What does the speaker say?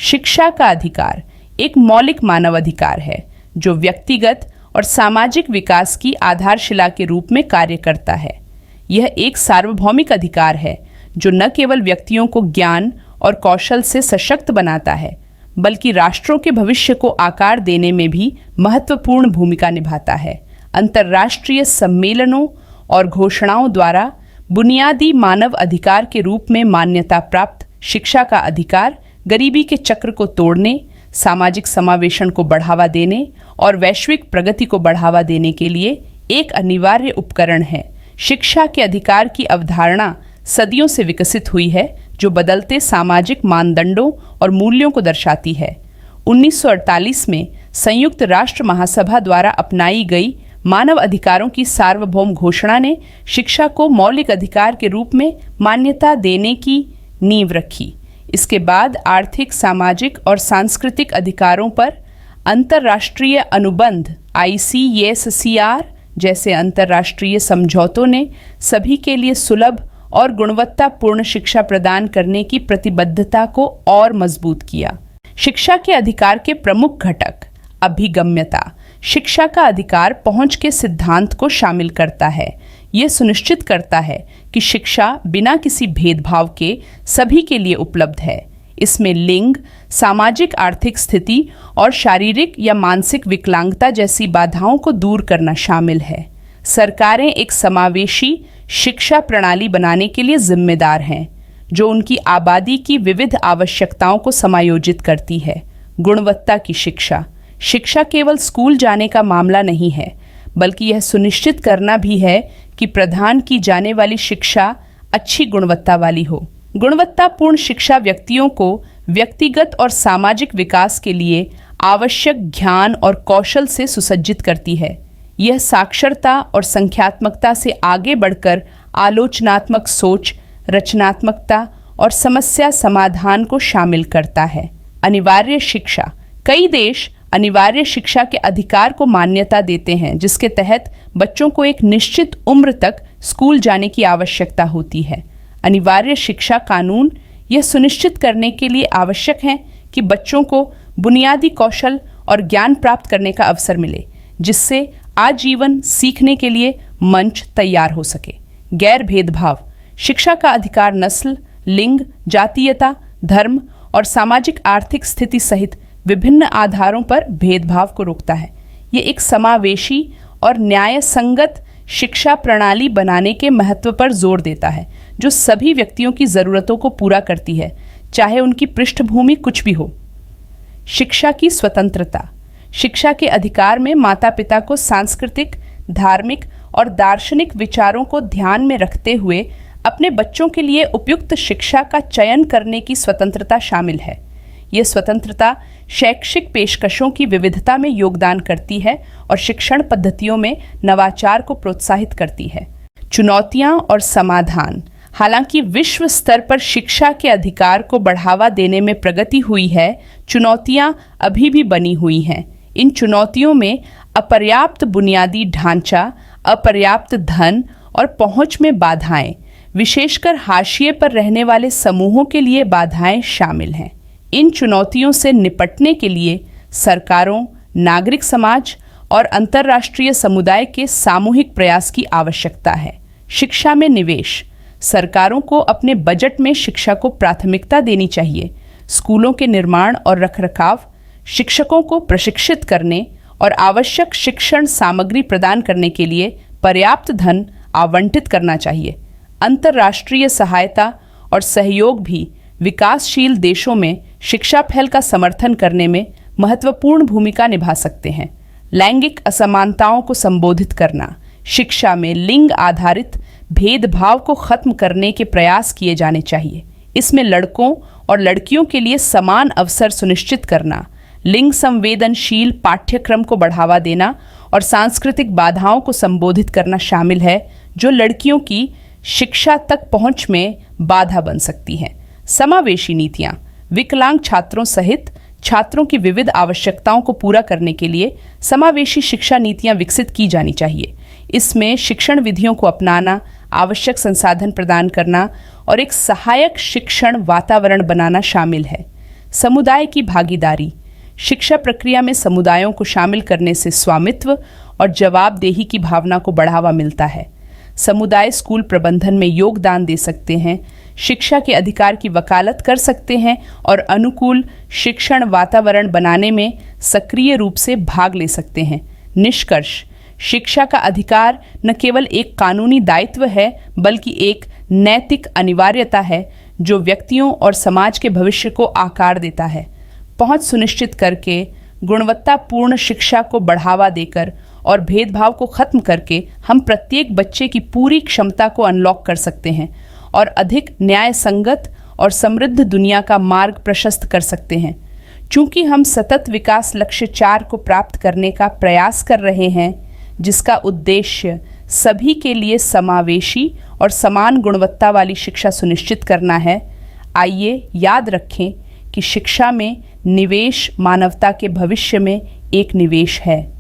शिक्षा का अधिकार एक मौलिक मानव अधिकार है जो व्यक्तिगत और सामाजिक विकास की आधारशिला के रूप में कार्य करता है। यह एक सार्वभौमिक अधिकार है जो न केवल व्यक्तियों को ज्ञान और कौशल से सशक्त बनाता है, बल्कि राष्ट्रों के भविष्य को आकार देने में भी महत्वपूर्ण भूमिका निभाता है। अंतर्राष्ट्रीय सम्मेलनों और घोषणाओं द्वारा बुनियादी मानव अधिकार के रूप में मान्यता प्राप्त शिक्षा का अधिकार गरीबी के चक्र को तोड़ने, सामाजिक समावेशन को बढ़ावा देने और वैश्विक प्रगति को बढ़ावा देने के लिए एक अनिवार्य उपकरण है। शिक्षा के अधिकार की अवधारणा सदियों से विकसित हुई है, जो बदलते सामाजिक मानदंडों और मूल्यों को दर्शाती है। 1948 में संयुक्त राष्ट्र महासभा द्वारा अपनाई गई मानव अधिकारों की सार्वभौम घोषणा ने शिक्षा को मौलिक अधिकार के रूप में मान्यता देने की नींव रखी। इसके बाद आर्थिक, सामाजिक और सांस्कृतिक अधिकारों पर अंतर्राष्ट्रीय अनुबंध ICSCR जैसे अंतर्राष्ट्रीय समझौतों ने सभी के लिए सुलभ और गुणवत्तापूर्ण शिक्षा प्रदान करने की प्रतिबद्धता को और मजबूत किया। शिक्षा के अधिकार के प्रमुख घटक अभिगम्यता। शिक्षा का अधिकार पहुंच के सिद्धांत को शामिल करता है। यह सुनिश्चित करता है कि शिक्षा बिना किसी भेदभाव के सभी के लिए उपलब्ध है। इसमें लिंग, सामाजिक आर्थिक स्थिति और शारीरिक या मानसिक विकलांगता जैसी बाधाओं को दूर करना शामिल है। सरकारें एक समावेशी शिक्षा प्रणाली बनाने के लिए जिम्मेदार हैं, जो उनकी आबादी की विविध आवश्यकताओं को समायोजित करती है। गुणवत्ता की शिक्षा। शिक्षा केवल स्कूल जाने का मामला नहीं है, बल्कि यह सुनिश्चित करना भी है कि प्रदान की जाने वाली शिक्षा अच्छी गुणवत्ता वाली हो। गुणवत्तापूर्ण शिक्षा व्यक्तियों को व्यक्तिगत और सामाजिक विकास के लिए आवश्यक ज्ञान और कौशल से सुसज्जित करती है। यह साक्षरता और संख्यात्मकता से आगे बढ़कर आलोचनात्मक सोच, रचनात्मकता और समस्या समाधान को शामिल करता है। अनिवार्य शिक्षा। कई देश अनिवार्य शिक्षा के अधिकार को मान्यता देते हैं, जिसके तहत बच्चों को एक निश्चित उम्र तक स्कूल जाने की आवश्यकता होती है। अनिवार्य शिक्षा कानून यह सुनिश्चित करने के लिए आवश्यक हैं कि बच्चों को बुनियादी कौशल और ज्ञान प्राप्त करने का अवसर मिले, जिससे आजीवन सीखने के लिए मंच तैयार हो सके। गैर भेदभाव। शिक्षा का अधिकार नस्ल, लिंग, जातीयता, धर्म और सामाजिक आर्थिक स्थिति सहित विभिन्न आधारों पर भेदभाव को रोकता है। ये एक समावेशी और न्याय संगत शिक्षा प्रणाली बनाने के महत्व पर जोर देता है, जो सभी व्यक्तियों की ज़रूरतों को पूरा करती है, चाहे उनकी पृष्ठभूमि कुछ भी हो। शिक्षा की स्वतंत्रता। शिक्षा के अधिकार में माता पिता को सांस्कृतिक, धार्मिक और दार्शनिक विचारों को ध्यान में रखते हुए अपने बच्चों के लिए उपयुक्त शिक्षा का चयन करने की स्वतंत्रता शामिल है। ये स्वतंत्रता शैक्षिक पेशकशों की विविधता में योगदान करती है और शिक्षण पद्धतियों में नवाचार को प्रोत्साहित करती है। चुनौतियां और समाधान। हालांकि विश्व स्तर पर शिक्षा के अधिकार को बढ़ावा देने में प्रगति हुई है, चुनौतियां अभी भी बनी हुई हैं। इन चुनौतियों में अपर्याप्त बुनियादी ढांचा, अपर्याप्त धन और पहुंच में बाधाएं, विशेषकर हाशिए पर रहने वाले समूहों के लिए बाधाएं शामिल हैं। इन चुनौतियों से निपटने के लिए सरकारों, नागरिक समाज और अंतर्राष्ट्रीय समुदाय के सामूहिक प्रयास की आवश्यकता है। शिक्षा में निवेश। सरकारों को अपने बजट में शिक्षा को प्राथमिकता देनी चाहिए। स्कूलों के निर्माण और रखरखाव, शिक्षकों को प्रशिक्षित करने और आवश्यक शिक्षण सामग्री प्रदान करने के लिए पर्याप्त धन आवंटित करना चाहिए। अंतर्राष्ट्रीय सहायता और सहयोग भी विकासशील देशों में शिक्षा पहल का समर्थन करने में महत्वपूर्ण भूमिका निभा सकते हैं। लैंगिक असमानताओं को संबोधित करना। शिक्षा में लिंग आधारित भेदभाव को खत्म करने के प्रयास किए जाने चाहिए। इसमें लड़कों और लड़कियों के लिए समान अवसर सुनिश्चित करना, लिंग संवेदनशील पाठ्यक्रम को बढ़ावा देना और सांस्कृतिक बाधाओं को संबोधित करना शामिल है, जो लड़कियों की शिक्षा तक पहुंच में बाधा बन सकती हैं। समावेशी नीतियां। विकलांग छात्रों सहित छात्रों की विविध आवश्यकताओं को पूरा करने के लिए समावेशी शिक्षा नीतियां विकसित की जानी चाहिए। इसमें शिक्षण विधियों को अपनाना, आवश्यक संसाधन प्रदान करना और एक सहायक शिक्षण वातावरण बनाना शामिल है। समुदाय की भागीदारी। शिक्षा प्रक्रिया में समुदायों को शामिल करने से स्वामित्व और जवाबदेही की भावना को बढ़ावा मिलता है। समुदाय स्कूल प्रबंधन में योगदान दे सकते हैं, शिक्षा के अधिकार की वकालत कर सकते हैं और अनुकूल शिक्षण वातावरण बनाने में सक्रिय रूप से भाग ले सकते हैं। निष्कर्ष, शिक्षा का अधिकार न केवल एक कानूनी दायित्व है बल्कि एक नैतिक अनिवार्यता है जो व्यक्तियों और समाज के भविष्य को आकार देता है। पहुंच सुनिश्चित करके, गुणवत्तापूर्ण शिक्षा को बढ़ावा देकर और भेदभाव को खत्म करके हम प्रत्येक बच्चे की पूरी क्षमता को अनलॉक कर सकते हैं और अधिक न्याय संगत और समृद्ध दुनिया का मार्ग प्रशस्त कर सकते हैं। चूंकि हम सतत विकास लक्ष्य 4 को प्राप्त करने का प्रयास कर रहे हैं, जिसका उद्देश्य सभी के लिए समावेशी और समान गुणवत्ता वाली शिक्षा सुनिश्चित करना है, आइए याद रखें कि शिक्षा में निवेश मानवता के भविष्य में एक निवेश है।